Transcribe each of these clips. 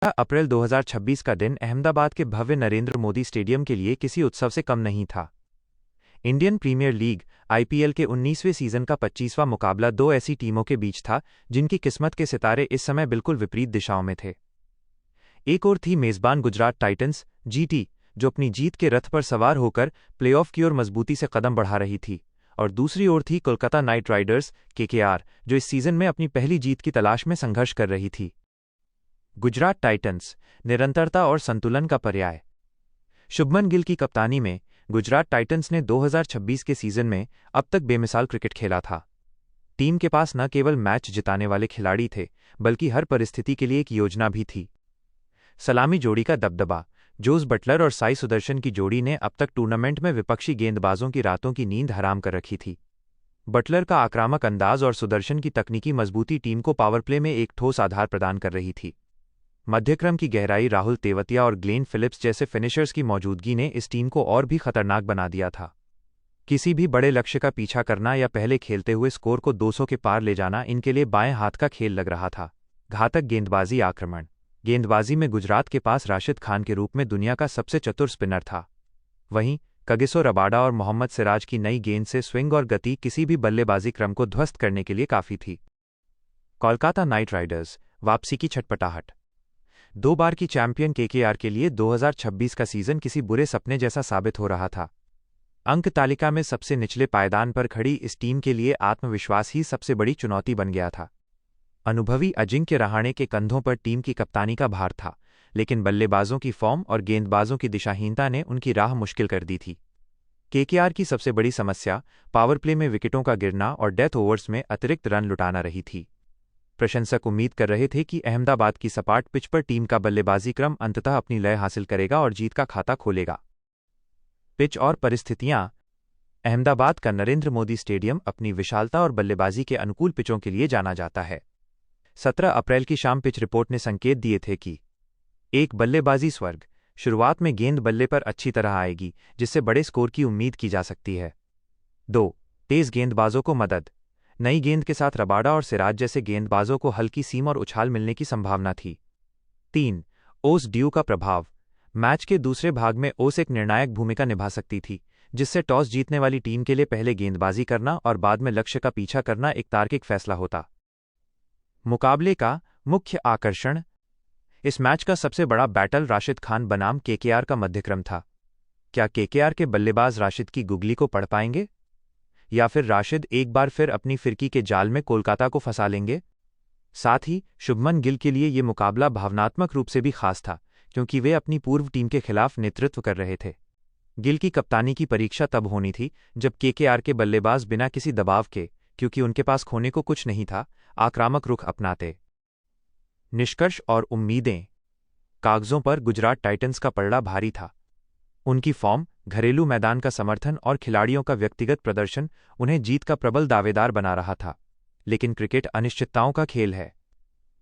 अप्रैल 2026 का दिन अहमदाबाद के भव्य नरेंद्र मोदी स्टेडियम के लिए किसी उत्सव से कम नहीं था। इंडियन प्रीमियर लीग आईपीएल के 19वें सीजन का 25वां मुकाबला दो ऐसी टीमों के बीच था जिनकी किस्मत के सितारे इस समय बिल्कुल विपरीत दिशाओं में थे। एक ओर थी मेजबान गुजरात टाइटंस जीटी, जो अपनी जीत के रथ पर सवार होकर प्लेऑफ की ओर मजबूती से कदम बढ़ा रही थी, और दूसरी ओर थी कोलकाता नाइट राइडर्स केकेआर, जो इस सीजन में अपनी पहली जीत की तलाश में संघर्ष कर रही थी। गुजरात टाइटंस निरंतरता और संतुलन का पर्याय। शुभमन गिल की कप्तानी में गुजरात टाइटंस ने 2026 के सीजन में अब तक बेमिसाल क्रिकेट खेला था। टीम के पास न केवल मैच जिताने वाले खिलाड़ी थे, बल्कि हर परिस्थिति के लिए एक योजना भी थी। सलामी जोड़ी का दबदबा। जोस बटलर और साई सुदर्शन की जोड़ी ने अब तक टूर्नामेंट में विपक्षी गेंदबाजों की रातों की नींद हराम कर रखी थी। बटलर का आक्रामक अंदाज और सुदर्शन की तकनीकी मजबूती टीम को पावर प्ले में एक ठोस आधार प्रदान कर रही थी। मध्यक्रम की गहराई, राहुल तेवतिया और ग्लेन फिलिप्स जैसे फिनिशर्स की मौजूदगी ने इस टीम को और भी खतरनाक बना दिया था। किसी भी बड़े लक्ष्य का पीछा करना या पहले खेलते हुए स्कोर को 200 के पार ले जाना इनके लिए बाएं हाथ का खेल लग रहा था। घातक गेंदबाजी आक्रमण। गेंदबाजी में गुजरात के पास राशिद खान के रूप में दुनिया का सबसे चतुर स्पिनर था। वहीं कगिसो रबाडा और मोहम्मद सिराज की नई गेंद से स्विंग और गति किसी भी बल्लेबाजी क्रम को ध्वस्त करने के लिए काफी थी। कोलकाता नाइट राइडर्स वापसी की छटपटाहट। 2 बार की चैंपियन केकेआर के लिए 2026 का सीजन किसी बुरे सपने जैसा साबित हो रहा था। अंक तालिका में सबसे निचले पायदान पर खड़ी इस टीम के लिए आत्मविश्वास ही सबसे बड़ी चुनौती बन गया था। अनुभवी अजिंक्य रहाणे के कंधों पर टीम की कप्तानी का भार था, लेकिन बल्लेबाजों की फॉर्म और गेंदबाजों की दिशाहीनता ने उनकी राह मुश्किल कर दी थी। केकेआर की सबसे बड़ी समस्या पावर प्ले में विकेटों का गिरना और डेथ ओवर्स में अतिरिक्त रन लुटाना रही थी। प्रशंसक उम्मीद कर रहे थे कि अहमदाबाद की सपाट पिच पर टीम का बल्लेबाजी क्रम अंततः अपनी लय हासिल करेगा और जीत का खाता खोलेगा। पिच और परिस्थितियां। अहमदाबाद का नरेंद्र मोदी स्टेडियम अपनी विशालता और बल्लेबाजी के अनुकूल पिचों के लिए जाना जाता है। 17 अप्रैल की शाम पिच रिपोर्ट ने संकेत दिए थे कि 1. बल्लेबाजी स्वर्ग। शुरुआत में गेंद बल्ले पर अच्छी तरह आएगी, जिससे बड़े स्कोर की उम्मीद की जा सकती है। 2. तेज गेंदबाजों को मदद। नई गेंद के साथ रबाडा और सिराज जैसे गेंदबाजों को हल्की सीम और उछाल मिलने की संभावना थी। 3. ओस ड्यू का प्रभाव। मैच के दूसरे भाग में ओस एक निर्णायक भूमिका निभा सकती थी, जिससे टॉस जीतने वाली टीम के लिए पहले गेंदबाजी करना और बाद में लक्ष्य का पीछा करना एक तार्किक फैसला होता। मुकाबले का मुख्य आकर्षण। इस मैच का सबसे बड़ा बैटल राशिद खान बनाम केकेआर का मध्यक्रम था। क्या केकेआर के बल्लेबाज राशिद की गुगली को पढ़ पाएंगे, या फिर राशिद एक बार फिर अपनी फिरकी के जाल में कोलकाता को फंसा लेंगे? साथ ही शुभमन गिल के लिए ये मुकाबला भावनात्मक रूप से भी खास था, क्योंकि वे अपनी पूर्व टीम के खिलाफ नेतृत्व कर रहे थे। गिल की कप्तानी की परीक्षा तब होनी थी जब केकेआर के बल्लेबाज बिना किसी दबाव के, क्योंकि उनके पास खोने को कुछ नहीं था, आक्रामक रुख अपनाते। निष्कर्ष और उम्मीदें। कागजों पर गुजरात टाइटंस का पलड़ा भारी था। उनकी फॉर्म, घरेलू मैदान का समर्थन और खिलाड़ियों का व्यक्तिगत प्रदर्शन उन्हें जीत का प्रबल दावेदार बना रहा था। लेकिन क्रिकेट अनिश्चितताओं का खेल है।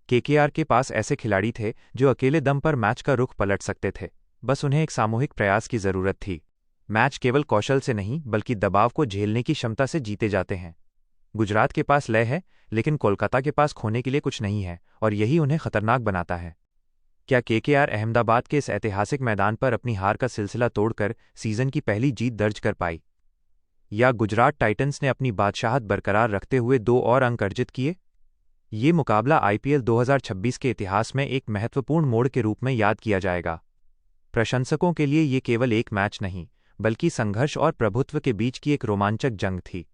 केकेआर के पास ऐसे खिलाड़ी थे जो अकेले दम पर मैच का रुख पलट सकते थे, बस उन्हें एक सामूहिक प्रयास की जरूरत थी। मैच केवल कौशल से नहीं, बल्कि दबाव को झेलने की क्षमता से जीते जाते हैं। गुजरात के पास लय है, लेकिन कोलकाता के पास खोने के लिए कुछ नहीं है, और यही उन्हें खतरनाक बनाता है। क्या केकेआर अहमदाबाद के इस ऐतिहासिक मैदान पर अपनी हार का सिलसिला तोड़कर सीजन की पहली जीत दर्ज कर पाई, या गुजरात टाइटंस ने अपनी बादशाहत बरकरार रखते हुए 2 और अंक अर्जित किए? ये मुकाबला आईपीएल 2026 के इतिहास में एक महत्वपूर्ण मोड़ के रूप में याद किया जाएगा। प्रशंसकों के लिए ये केवल एक मैच नहीं, बल्कि संघर्ष और प्रभुत्व के बीच की एक रोमांचक जंग थी।